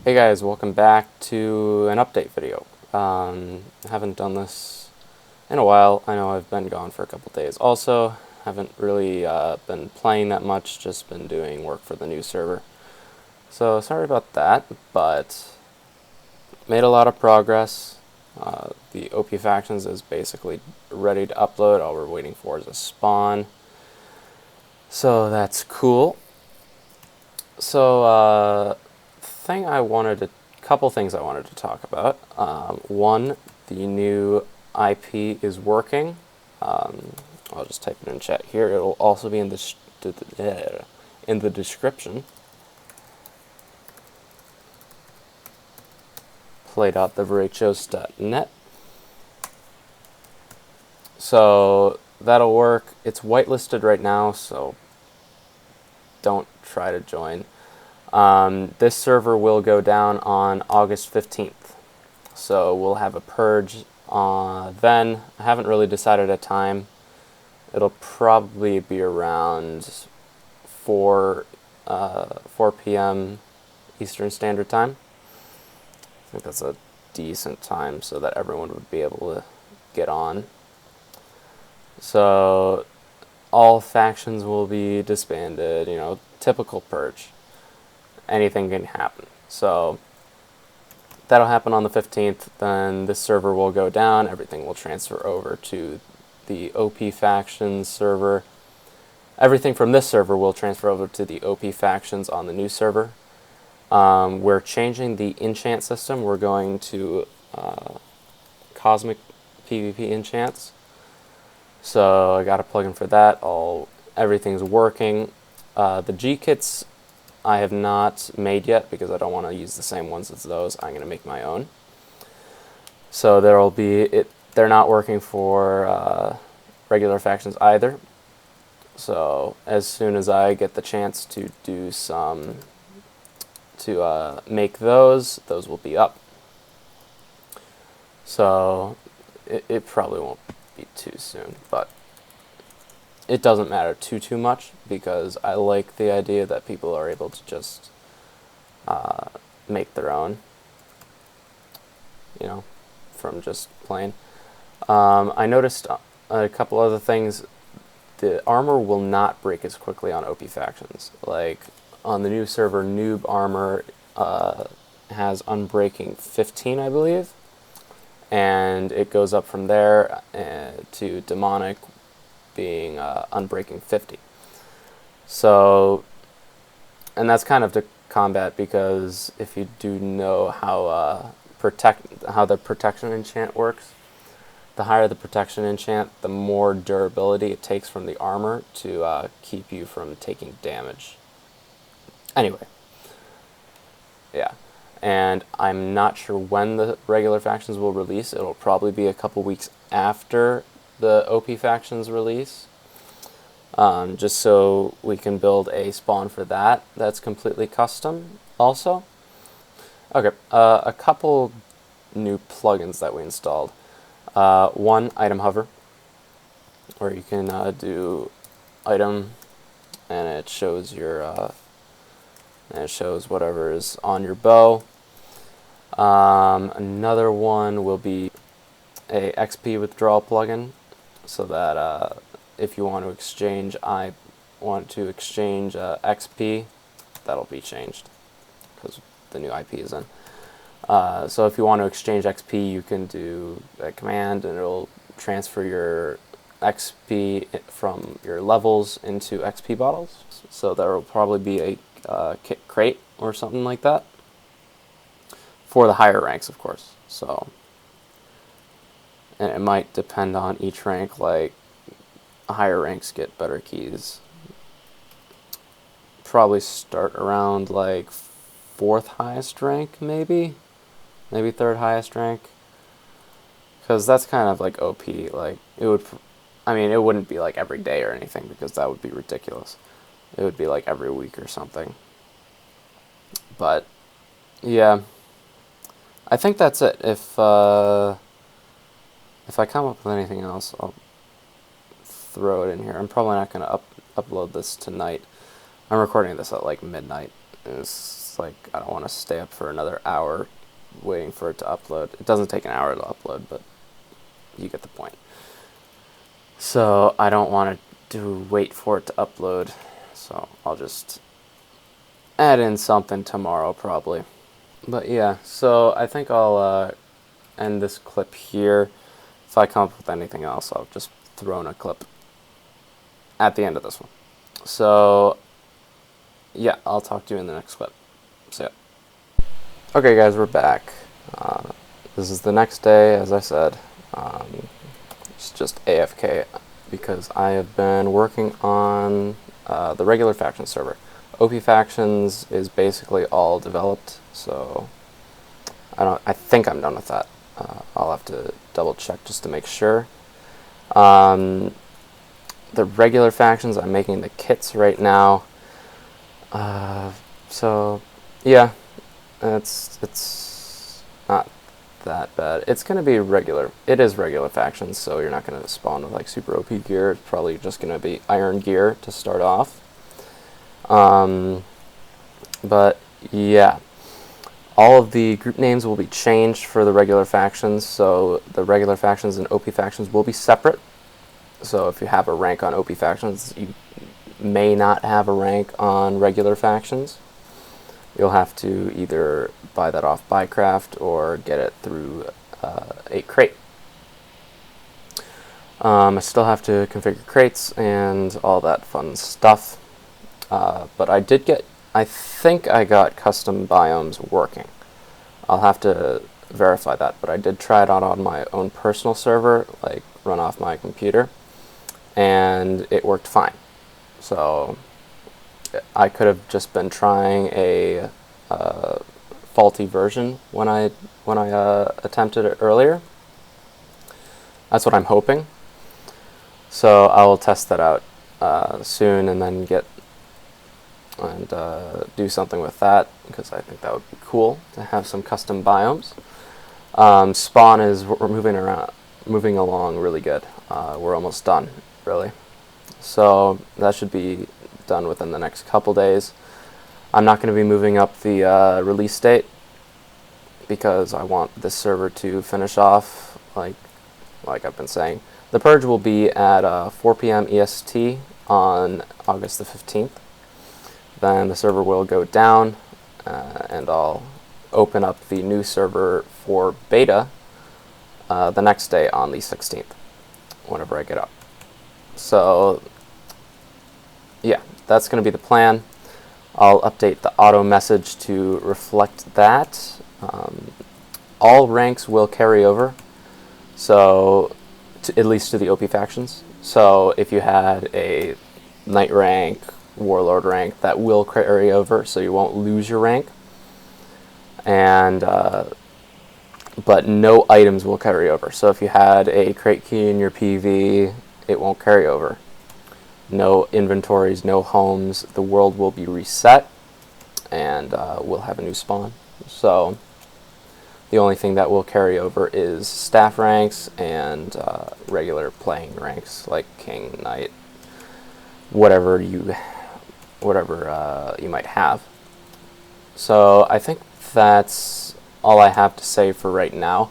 Hey guys, welcome back to an update video. Haven't done this in a while. I know I've been gone for a couple days. Also, haven't really been playing that much, just been doing work for the new server. So sorry about that, but made a lot of progress. The OP Factions is basically ready to upload. All we're waiting for is a spawn. So that's cool. So, couple things I wanted to talk about. One, the new IP is working. I'll just type it in chat here. It'll also be in the description. Play.thevrachos.net. So that'll work. It's whitelisted right now, so don't try to join. This server will go down on August 15th. So we'll have a purge then. I haven't really decided a time. It'll probably be around 4 p.m. Eastern Standard Time. I think that's a decent time so that everyone would be able to get on. So all factions will be disbanded, typical purge. Anything can happen. So that'll happen on the 15th. Then this server will go down. Everything will transfer over to the OP Factions server. Everything from this server will transfer over to the OP Factions on the new server. We're changing the enchant system. We're going to Cosmic PvP enchants. So I got a plugin for that. Everything's working. The G-kits I have not made yet because I don't want to use the same ones as those. I'm going to make my own. So they're not working for regular factions either. So as soon as I get the chance to make those will be up. So it probably won't be too soon, but it doesn't matter too much because I like the idea that people are able to just make their own, from just playing. I noticed a couple other things. The armor will not break as quickly on OP factions. Like on the new server, noob armor has unbreaking 15, I believe, and it goes up from there to demonic being unbreaking 50. So, and that's kind of to combat, because if you do know how the protection enchant works, the higher the protection enchant, the more durability it takes from the armor to keep you from taking damage. Anyway, yeah. And I'm not sure when the regular factions will release. It'll probably be a couple weeks after the OP factions release, just so we can build a spawn for that that's completely custom also. Okay, a couple new plugins that we installed. One, item hover, where you can do item and it shows whatever is on your bow. Another one will be a XP withdrawal plugin, so that if you want to exchange XP, that'll be changed because the new IP is in. So if you want to exchange XP, you can do a command and it'll transfer your XP from your levels into XP bottles. So there will probably be a kit crate or something like that for the higher ranks, of course. So, and it might depend on each rank. Like higher ranks get better keys. Probably start around like 4th highest rank, maybe 3rd highest rank, because that's kind of like OP. Like it wouldn't be like every day or anything because that would be ridiculous. It would be like every week or something. But yeah, I think that's it. If I come up with anything else, I'll throw it in here. I'm probably not going to upload this tonight. I'm recording this at like midnight. It's like I don't want to stay up for another hour waiting for it to upload. It doesn't take an hour to upload, but you get the point. So I don't want to wait for it to upload, so I'll just add in something tomorrow probably. But yeah, so I think I'll end this clip here. If I come up with anything else, I'll just throw in a clip at the end of this one. So yeah, I'll talk to you in the next clip. See ya. Okay guys, we're back. This is the next day, as I said. It's just AFK because I have been working on the regular faction server. OP Factions is basically all developed, so I think I'm done with that. I'll have to double check just to make sure. The regular factions, I'm making the kits right now. So yeah, it's not that bad. It's going to be regular. It is regular factions, so you're not going to spawn with like super OP gear. It's probably just going to be iron gear to start off. But yeah, all of the group names will be changed for the regular factions, so the regular factions and OP factions will be separate. So if you have a rank on OP factions, you may not have a rank on regular factions. You'll have to either buy that off RaidCraft or get it through a crate. I still have to configure crates and all that fun stuff. But I think I got custom biomes working. I'll have to verify that, but I did try it out on my own personal server, like run off my computer, and it worked fine. So I could have just been trying a faulty version when I attempted it earlier. That's what I'm hoping. So I will test that out soon and then do something with that, because I think that would be cool to have some custom biomes. Spawn is moving along really good. We're almost done, really. So that should be done within the next couple days. I'm not going to be moving up the release date because I want this server to finish off, like I've been saying. The Purge will be at 4 p.m. EST on August the 15th. Then the server will go down, and I'll open up the new server for beta the next day on the 16th, whenever I get up. So yeah, that's going to be the plan. I'll update the auto message to reflect that. All ranks will carry over, so at least to the OP factions. So if you had a Knight rank, Warlord rank, that will carry over, so you won't lose your rank. And but no items will carry over. So if you had a crate key in your PV, it won't carry over. No inventories, no homes. The world will be reset, and we'll have a new spawn. So the only thing that will carry over is staff ranks and regular playing ranks like King, Knight, whatever you might have. So I think that's all I have to say for right now.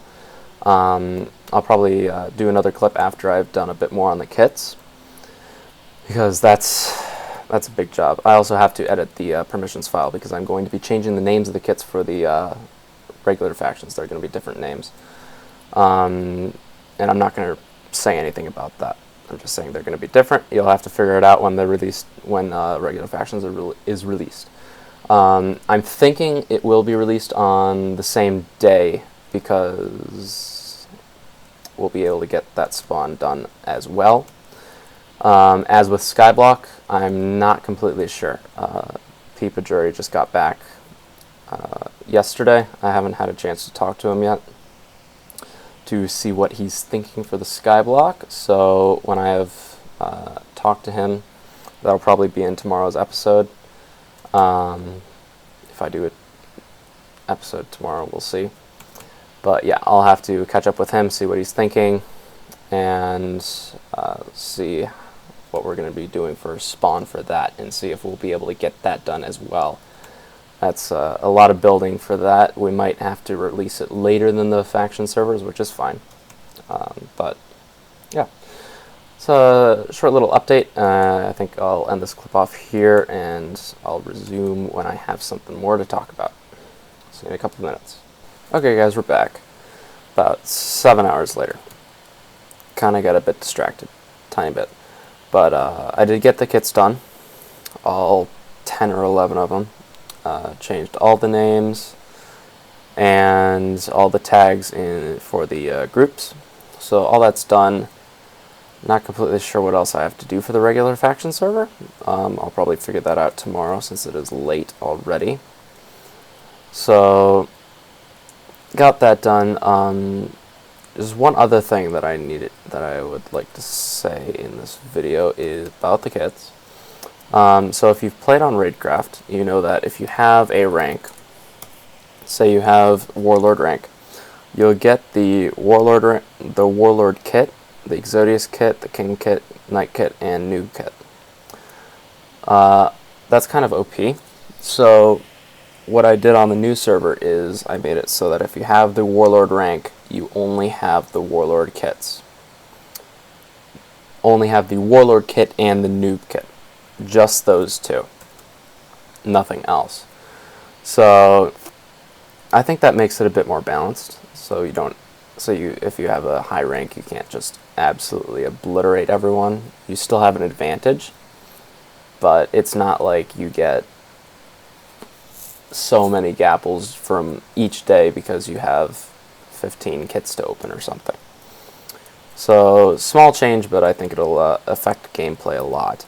I'll probably do another clip after I've done a bit more on the kits, because that's a big job. I also have to edit the permissions file, because I'm going to be changing the names of the kits for the regular factions. They're going to be different names, and I'm not going to say anything about that. I'm just saying they're going to be different. You'll have to figure it out when they're released, when regular factions is released. I'm thinking it will be released on the same day, because we'll be able to get that spawn done as well. As with Skyblock, I'm not completely sure. PURGE just got back yesterday. I haven't had a chance to talk to him yet to see what he's thinking for the Skyblock. So when I have talked to him, that'll probably be in tomorrow's episode. If I do an episode tomorrow, we'll see. But yeah, I'll have to catch up with him, see what he's thinking, and see what we're going to be doing for spawn for that, and see if we'll be able to get that done as well. That's a lot of building for that. We might have to release it later than the faction servers, which is fine. But yeah, so a short little update. I think I'll end this clip off here, and I'll resume when I have something more to talk about. See you in a couple of minutes. Okay guys, we're back. About 7 hours later. Kind of got a bit distracted, tiny bit. But I did get the kits done, all 10 or 11 of them. Changed all the names and all the tags for the groups. So all that's done. Not completely sure what else I have to do for the regular faction server. I'll probably figure that out tomorrow since it is late already. So got that done. There's one other thing that I would like to say in this video is about the kits. So if you've played on RaidCraft, you know that if you have a rank, say you have Warlord rank, you'll get the Warlord kit, the Exodius kit, the King kit, Knight kit, and Noob kit. That's kind of OP. So what I did on the new server is I made it so that if you have the Warlord rank, you only have the Warlord kits. Only have the Warlord kit and the Noob kit. Just those two. Nothing else. So I think that makes it a bit more balanced. So if you have a high rank, you can't just absolutely obliterate everyone. You still have an advantage, but it's not like you get so many gapples from each day because you have 15 kits to open or something. So small change, but I think it'll affect gameplay a lot.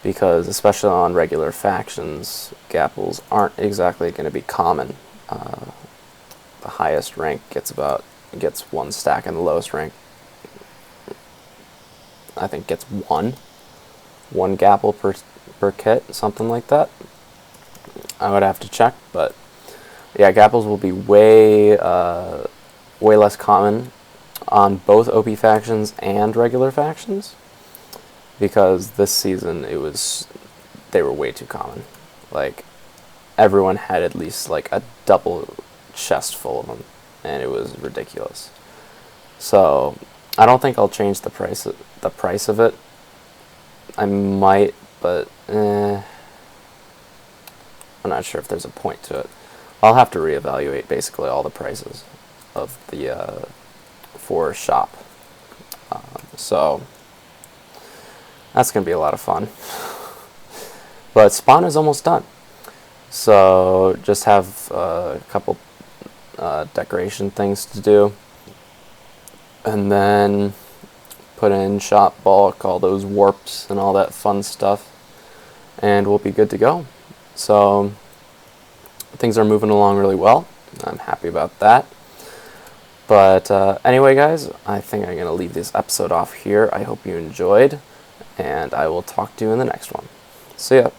Because especially on regular factions, gapples aren't exactly going to be common. The highest rank gets one stack, and the lowest rank, I think, gets one gapple per kit, something like that. I would have to check, but yeah, gapples will be way less common on both OP factions and regular factions. Because this season they were way too common. Like, everyone had at least like a double chest full of them, and it was ridiculous. So I don't think I'll change the price of it. I might, but I'm not sure if there's a point to it. I'll have to reevaluate basically all the prices of the for shop. So that's going to be a lot of fun. But spawn is almost done. So just have a couple decoration things to do. And then put in shop bulk, all those warps and all that fun stuff. And we'll be good to go. So things are moving along really well. I'm happy about that. But anyway, guys, I think I'm going to leave this episode off here. I hope you enjoyed. And I will talk to you in the next one. See ya.